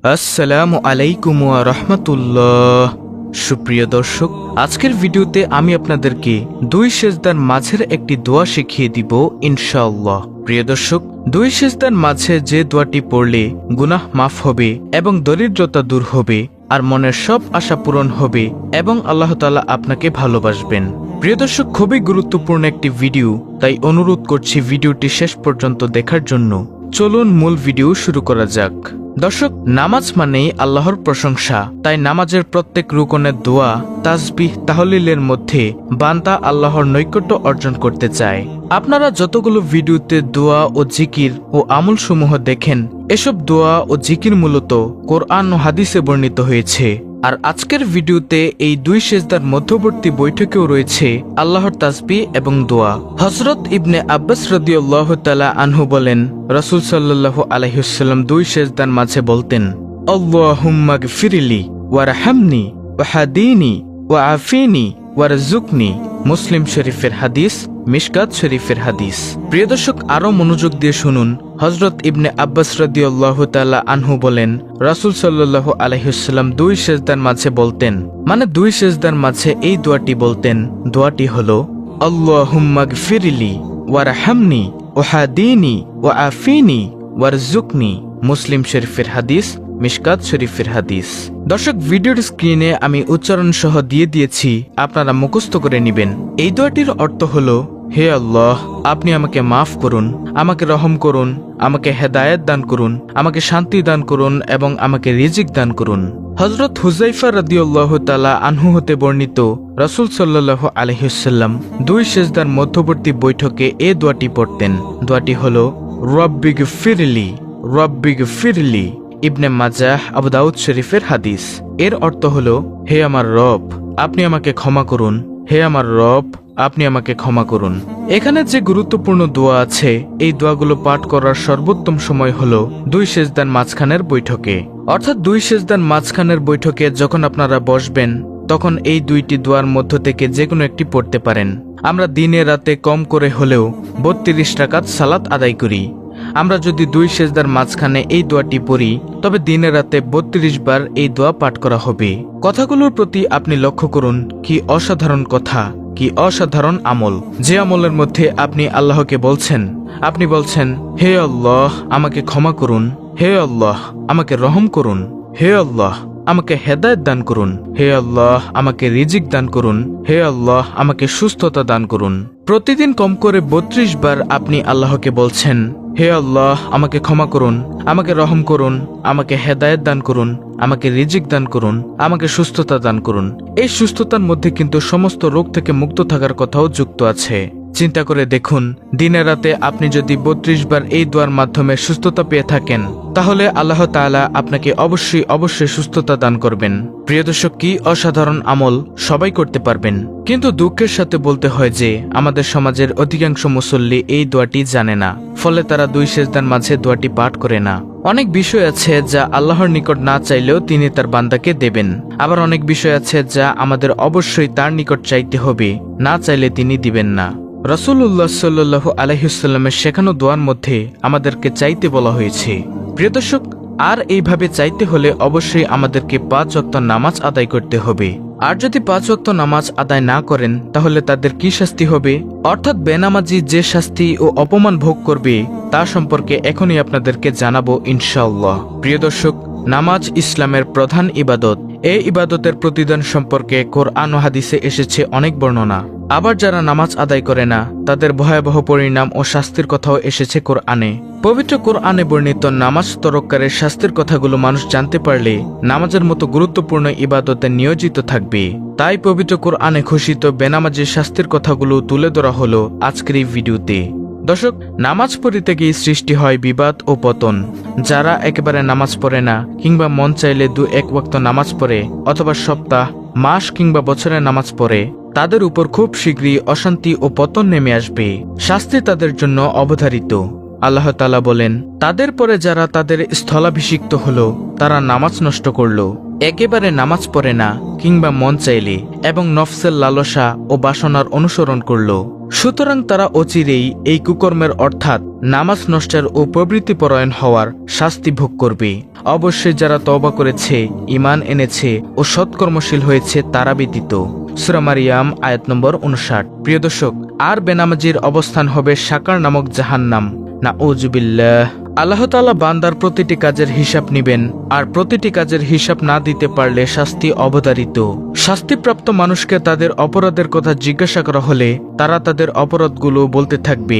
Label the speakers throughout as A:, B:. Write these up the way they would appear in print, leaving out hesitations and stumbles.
A: আসসালামু আলাইকুম ওয়া রাহমাতুল্লাহ। সুপ্রিয় দর্শক, আজকের ভিডিওতে আমি আপনাদেরকে দুই সেজদার মাঝের একটি দোয়া শিখিয়ে দিব ইনশাআল্লাহ। প্রিয় দর্শক, দুই সেজদার মাঝে যে দোয়াটি পড়লে গুনাহ মাফ হবে এবং দরিদ্রতা দূর হবে আর মনের সব আশা পূরণ হবে এবং আল্লাহ তাআলা আপনাকে ভালোবাসবেন। প্রিয় দর্শক, খুবই গুরুত্বপূর্ণ একটি ভিডিও, তাই অনুরোধ করছি ভিডিওটি শেষ পর্যন্ত দেখার জন্য। চলুন মূল ভিডিও শুরু করা যাক। দর্শক, নামাজ মানেই আল্লাহর প্রশংসা, তাই নামাজের প্রত্যেক রুকনের দোয়া, তাসবিহ, তাহলিলের মধ্যে বান্দা আল্লাহর নৈকট্য অর্জন করতে চায়। আপনারা যতগুলো ভিডিওতে দোয়া ও জিকির ও আমলসমূহ দেখেন, এসব দোয়া ও জিকির মূলত কোরআন ও হাদিসে বর্ণিত হয়েছে। আর আজকের ভিডিওতে এই দুই সেজদার মধ্যবর্তী বৈঠকেও রয়েছে আল্লাহর তাসবিহ এবং দোয়া। হযরত ইবনে আব্বাস রাদিয়াল্লাহু তাআলা আনহু বলেন, রাসূল সাল্লাল্লাহু আলাইহি ওয়াসাল্লাম দুই সেজদার মাঝে বলতেন, আল্লাহুম্মা গফিরলি ওয়ারহামনি ওয়াহদিনি ওয়াআফিনি ওয়ারযুকনি। মুসলিম শরীফের হাদিস, মিশকাত শরীফের হাদিস। প্রিয় দর্শক, আরো মনোযোগ দিয়ে শুনুন। হযরত ইবনে আব্বাস রাদিয়াল্লাহু তাআলা আনহু বলেন, রাসূল সাল্লাল্লাহু আলাইহি ওয়াসাল্লাম দুই সেজদার মাঝে বলতেন, মানে দুই সেজদার মাঝে এই দোয়াটি বলতেন। দোয়াটি হলো, আল্লাহুম্মা গফিরলি ওয়ারহামনি ওয়াহদিনি ওয়াআফিনি ওয়ারযুকনি। মুসলিম শরীফের হাদিস, মিশকাত শরীফের হাদিস। দর্শক, ভিডিওর স্ক্রিনে আমি উচ্চারণ সহ দিয়ে দিয়েছি, আপনারা মুখস্থ করে নেবেন। এই দোয়াটির অর্থ হলো, হে আল্লাহ, আপনি আমাকে মাফ করুন, আমাকে রহম করুন, আমাকে হেদায়েত দান করুন, আমাকে শান্তি দান করুন এবং আমাকে রিজিক দান করুন। হযরত হুযায়ফা রাদিয়াল্লাহু তাআলা আনহু হতে বর্ণিত, রাসূল সাল্লাল্লাহু আলাইহি ওয়াসাল্লাম দুই সেজদার মধ্যবর্তী বৈঠকে এই দোয়াটি পড়তেন। দোয়াটি হলো, রব্বি গফিরলি রব্বি গফিরলি। ইবনে মাজাহ, আবু দাউদ শরীফের হাদিস। এর অর্থ হলো, হে আমার রব, আপনি আমাকে ক্ষমা করুন, হে আমার রব, আপনি আমাকে ক্ষমা করুন। এখানে যে গুরুত্বপূর্ণ দোয়া আছে, এই দোয়াগুলো পাঠ করার সর্বোত্তম সময় হলো দুই সেজদার মাঝখানের বৈঠকে। অর্থাৎ দুই সেজদার মাঝখানের বৈঠকে যখন আপনারা বসবেন, তখন এই দুইটি দোয়ার মধ্য থেকে যে কোনো একটি পড়তে পারেন। আমরা দিনে রাতে কম করে হলেও 32 রাকাত সালাত আদায় করি। আমরা যদি দুই সেজদার মাঝখানে এই দোয়াটি পড়ি, তবে দিনে রাতে 32 বার এই দোয়া পাঠ করা হবে। কথাগুলোর প্রতি আপনি লক্ষ্য করুন, কি অসাধারণ কথা, কি অসাধারণ আমল। যে আমলের মধ্যে আপনি আল্লাহকে বলছেন, আপনি বলছেন, হে আল্লাহ, আমাকে ক্ষমা করুন, হে আল্লাহ, আমাকে রহম করুন, হে আল্লাহ, আমাকে হেদায়েত দান করুন, হে আল্লাহ, আমাকে রিজিক দান করুন, হে আল্লাহ, আমাকে সুস্থতা দান করুন। প্রতিদিন কম করে 32 বার আপনি আল্লাহকে বলছেন, হে আল্লাহ, আমাকে ক্ষমা করুন, আমাকে রহম করুন, আমাকে হেদায়েত দান করুন, আমাকে রিজিক দান করুন, আমাকে সুস্থতা দান করুন। এই সুস্থতার মধ্যে কিন্তু সমস্ত রোগ থেকে মুক্ত থাকার কথাও যুক্ত আছে। চিন্তা করে দেখুন, দিনে রাতে আপনি যদি 32 বার এই দোয়ার মাধ্যমে সুস্থতা পেয়ে থাকেন, তাহলে আল্লাহ তাআলা আপনাকে অবশ্যই সুস্থতা দান করবেন। প্রিয় দর্শক, কি অসাধারণ আমল, সবাই করতে পারবেন। কিন্তু দুঃখের সাথে বলতে হয় যে আমাদের সমাজের অধিকাংশ মুসল্লি এই দোয়াটি জানে না, ফলে তারা দুই সেজদার মাঝে দোয়াটি পাঠ করে না। অনেক বিষয় আছে যা আল্লাহর নিকট না চাইলেও তিনি তার বান্দাকে দেবেন। আবার অনেক বিষয় আছে যা আমাদের অবশ্যই তার নিকট চাইতে হবে, না চাইলে তিনি দিবেন না। রাসূলুল্লাহ সাল্লাল্লাহু আলাইহি ওয়াসাল্লামের শেখানো দোয়ার মধ্যে আমাদেরকে চাইতে বলা হয়েছে। প্রিয় দর্শক, আর এইভাবে চাইতে হলে অবশ্যই আমাদেরকে 5 ওয়াক্ত নামাজ আদায় করতে হবে। আর যদি 5 ওয়াক্ত নামাজ আদায় না করেন, তাহলে তাদের কি শাস্তি হবে, অর্থাৎ বেনামাজি যে শাস্তি ও অপমান ভোগ করবে, তা সম্পর্কে এখনই আপনাদেরকে জানাবো ইনশাআল্লাহ। প্রিয় দর্শক, নামাজ ইসলামের প্রধান ইবাদত। এই ইবাদতের প্রতিদান সম্পর্কে কোরআন ও হাদিসে এসেছে অনেক বর্ণনা। আবার যারা নামাজ আদায় করে না, তাদের ভয়াবহ পরিণাম ও শাস্তির কথাও এসেছে কোরআনে। পবিত্র কোরআনে বর্ণিত নামাজ তরক্কারের শাস্তির কথাগুলো মানুষ জানতে পারলে নামাজের মতো গুরুত্বপূর্ণ ইবাদতে নিয়োজিত থাকবে। তাই পবিত্র কোরআনে ঘোষিত বেনামাজের শাস্তির কথাগুলো তুলে ধরা হলো আজকের এই ভিডিওতে। দর্শক, নামাজ পড়িতে গিয়ে সৃষ্টি হয় বিবাদ ও পতন। যারা একেবারে নামাজ পড়ে না, কিংবা মন চাইলে 2-1 ওয়াক্ত নামাজ পড়ে, অথবা সপ্তাহ, মাস কিংবা বছরে নামাজ পড়ে, তাদের উপর খুব শীঘ্রই অশান্তি ও পতন নেমে আসবে। শাস্তি তাদের জন্য অবধারিত। আল্লাহ তাআলা বলেন, তাদের পরে যারা তাদের স্থলাভিষিক্ত হলো, তারা নামাজ নষ্ট করলো, একেবারে নামাজ পড়ে না কিংবা মন চাইলে, এবং নফসের লালসা ও বাসনার অনুসরণ করলো, সুতরাং তারা অচিরেই এই কুকর্মের অর্থাৎ নামাজ নষ্টের ও প্রবৃত্তিপরায়ণ হওয়ার শাস্তি ভোগ করবে। অবশ্যই যারা তওবা করেছে, ঈমান এনেছে ও সৎকর্মশীল হয়েছে তারা ব্যতীত। সূরা মারিয়াম আয়াত নম্বর 59। প্রিয় দর্শক, আর বেনামাজির অবস্থান হবে সাকার নামক জাহান্নাম। নাউজুবিল্লাহ। আল্লাহ তাআলা বান্দার প্রতিটি কাজের হিসাব নিবেন, আর প্রতিটি কাজের হিসাব না দিতে পারলে শাস্তি অবধারিত। শাস্তিপ্রাপ্ত মানুষকে তাদের অপরাধের কথা জিজ্ঞাসা করা হলে তারা তাদের অপরাধগুলো বলতে থাকবে।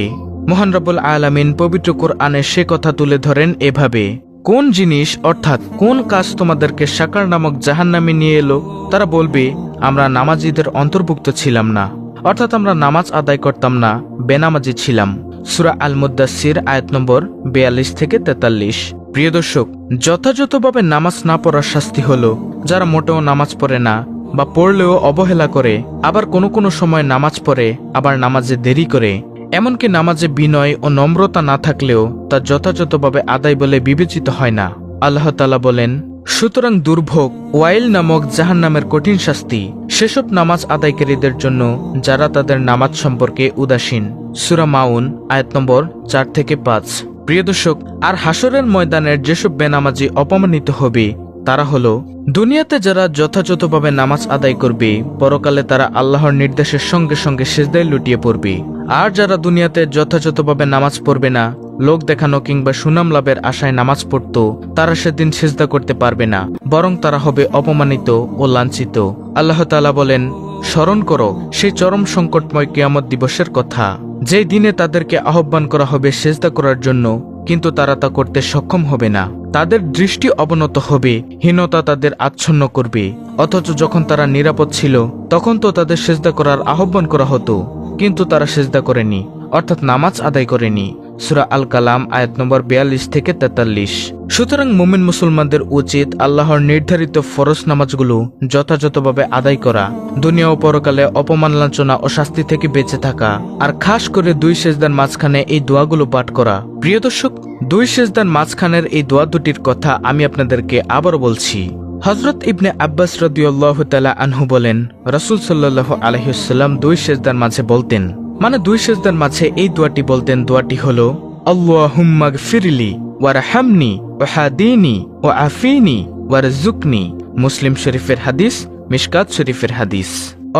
A: মহান রব্বুল আলামিন পবিত্র কোরআনে সে কথা তুলে ধরেন এভাবে, কোন জিনিস অর্থাৎ কোন কাজ তোমাদেরকে সাকার নামক জাহান্নামে নিয়ে এলো? তারা বলবে, আমরা নামাজীদের অন্তর্ভুক্ত ছিলাম না, অর্থাৎ আমরা নামাজ আদায় করতাম না, বেনামাজি ছিলাম। সূরা আল মুদ্দাসসির আয়াত নম্বর 42 থেকে 43। প্রিয় দর্শক, যথাযথভাবে নামাজ না পড়ার শাস্তি হলো যারা মোটেও নামাজ পড়ে না বা পড়লেও অবহেলা করে, আবার কোনো কোনো সময় নামাজ পড়ে আবার নামাজে দেরি করে, এমনকি নামাজে বিনয় ও নম্রতা না থাকলেও তা যথাযথভাবে আদায় বলে বিবেচিত হয় না। আল্লাহ তাআলা বলেন, সুতরাং দুর্ভোগ ওয়াইল নামক জাহান্নামের কঠিন শাস্তি সেসব নামাজ আদায়কারীদের জন্য যারা তাদের নামাজ সম্পর্কে উদাসীন। সূরা মাউন আয়াত নম্বর 4 থেকে 5। প্রিয় দর্শক, আর হাসরের ময়দানের যেসব বেনামাজি অপমানিত হবে তারা হলো, দুনিয়াতে যারা যথাযথভাবে নামাজ আদায় করবে পরকালে তারা আল্লাহর নির্দেশের সঙ্গে সঙ্গে সিজদায় লুটিয়ে পড়বে। আর যারা দুনিয়াতে যথাযথভাবে নামাজ পড়বে না, লোক দেখানো কিংবা সুনাম লাভের আশায় নামাজ পড়ত, তারা সেদিন সিজদা করতে পারবে না, বরং তারা হবে অপমানিত ও লাঞ্ছিত। আল্লাহ তাআলা বলেন, স্মরণ করো সেই চরম সংকটময় কিয়ামত দিবসের কথা, যেই দিনে তাদেরকে আহ্বান করা হবে সিজদা করার জন্য, কিন্তু তারা তা করতে সক্ষম হবে না। তাদের দৃষ্টি অবনত হবে, হীনতা তাদের আচ্ছন্ন করবে। অথচ যখন তারা নিরাপদ ছিল তখন তো তাদের সিজদা করার আহ্বান করা হতো, কিন্তু তারা সিজদা করেনি, অর্থাৎ নামাজ আদায় করেনি। সূরা আল কালাম আয়াত নম্বর 42 থেকে 43। সুতরাং মুমিন মুসলমানদের উচিত আল্লাহর নির্ধারিত ফরজ নামাজগুলো যথাযথভাবে আদায় করা, দুনিয়া ও পরকালে অপমান লাঞ্ছনা ও শাস্তি থেকে বেঁচে থাকা, আর খাস করে 2 সেজদার মাঝখানে এই দোয়াগুলো পাঠ করা। প্রিয় দর্শক, 2 সেজদার মাঝখানের এই দোয়া দুটির কথা আমি আপনাদেরকে আবারও বলছি। হযরত ইবনে আব্বাস রাদিয়াল্লাহু তাআলা আনহু বলেন, রাসূল সাল্লাল্লাহু আলাইহি ওয়াসাল্লাম 2 সেজদার মাঝে বলতেন, মানে 2 সেজদার মাঝে এই দোয়াটি বলতেন। দোয়াটি হলো, আল্লাহুম্মা গফিরলি ওয়ারহামনি ওয়াহদিনি ওয়াআফিনি ওয়ারযুকনি। মুসলিম শরীফের হাদিস, মিশকাত শরীফের হাদিস।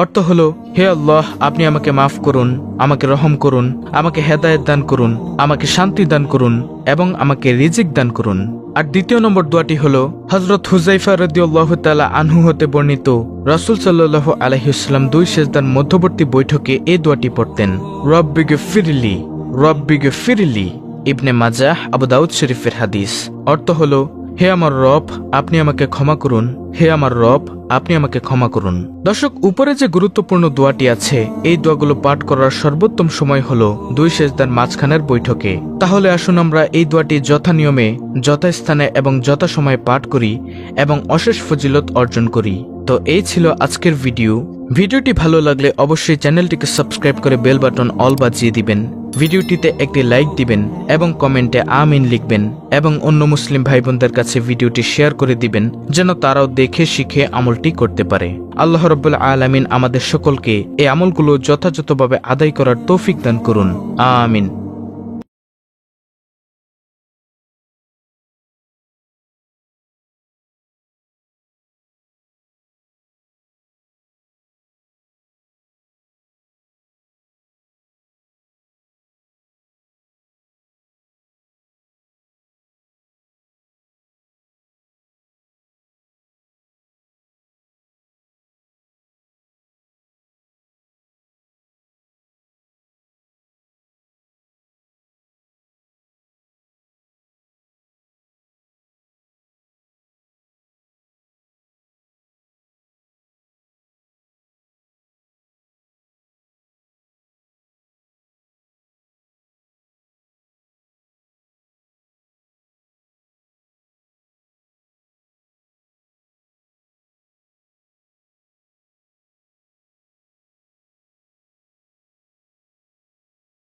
A: অর্থ হলো, হে আল্লাহ, আপনি আমাকে মাফ করুন, আমাকে রহম করুন, আমাকে হেদায়েত দান করুন, আমাকে শান্তি দান করুন এবং আমাকে রিজিক দান করুন। আর দ্বিতীয় নম্বর দোয়াটি হলো হযরত হুযায়ফা রাদিয়াল্লাহু তাআলা আনহু হতে বর্ণিত, রাসূল সাল্লাল্লাহু আলাইহি ওয়াসাল্লাম 2 সেজদার মধ্যবর্তী বৈঠকে এই দোয়াটি পড়তেন, রব্বিগফিরলি রব্বিগফিরলি। ইবনে মাজাহ, আবু দাউদ শরীফের হাদিস। অর্থ হলো, হে আমার রব, আপনি আমাকে ক্ষমা করুন, হে আমার রব, আপনি আমাকে ক্ষমা করুন। দর্শক, উপরে যে গুরুত্বপূর্ণ দোয়াটি আছে এই দোয়াগুলো পাঠ করার সর্বোত্তম সময় হলো 2 সেজদার মাঝখানের বৈঠকে। তাহলে আসুন আমরা এই দোয়াটি যথানিয়মে, যথাস্থানে এবং যথাসময়ে পাঠ করি এবং অশেষ ফজিলত অর্জন করি। তো এই ছিল আজকের ভিডিওটি ভালো লাগলে অবশ্যই চ্যানেলটিকে সাবস্ক্রাইব করে বেল বাটন অল বাজিয়ে দিবেন, ভিডিওটিতে একটি লাইক দিবেন এবং কমেন্টে আমিন লিখবেন এবং অন্য মুসলিম ভাই বোনদের কাছে ভিডিওটি শেয়ার করে দিবেন যেন তারাও দেখে শিখে আমলটি করতে পারে। আল্লাহ রাব্বুল আলামিন আমাদের সকলকে এই আমলগুলো যথাযথভাবে আদায় করার তৌফিক দান করুন। আমিন।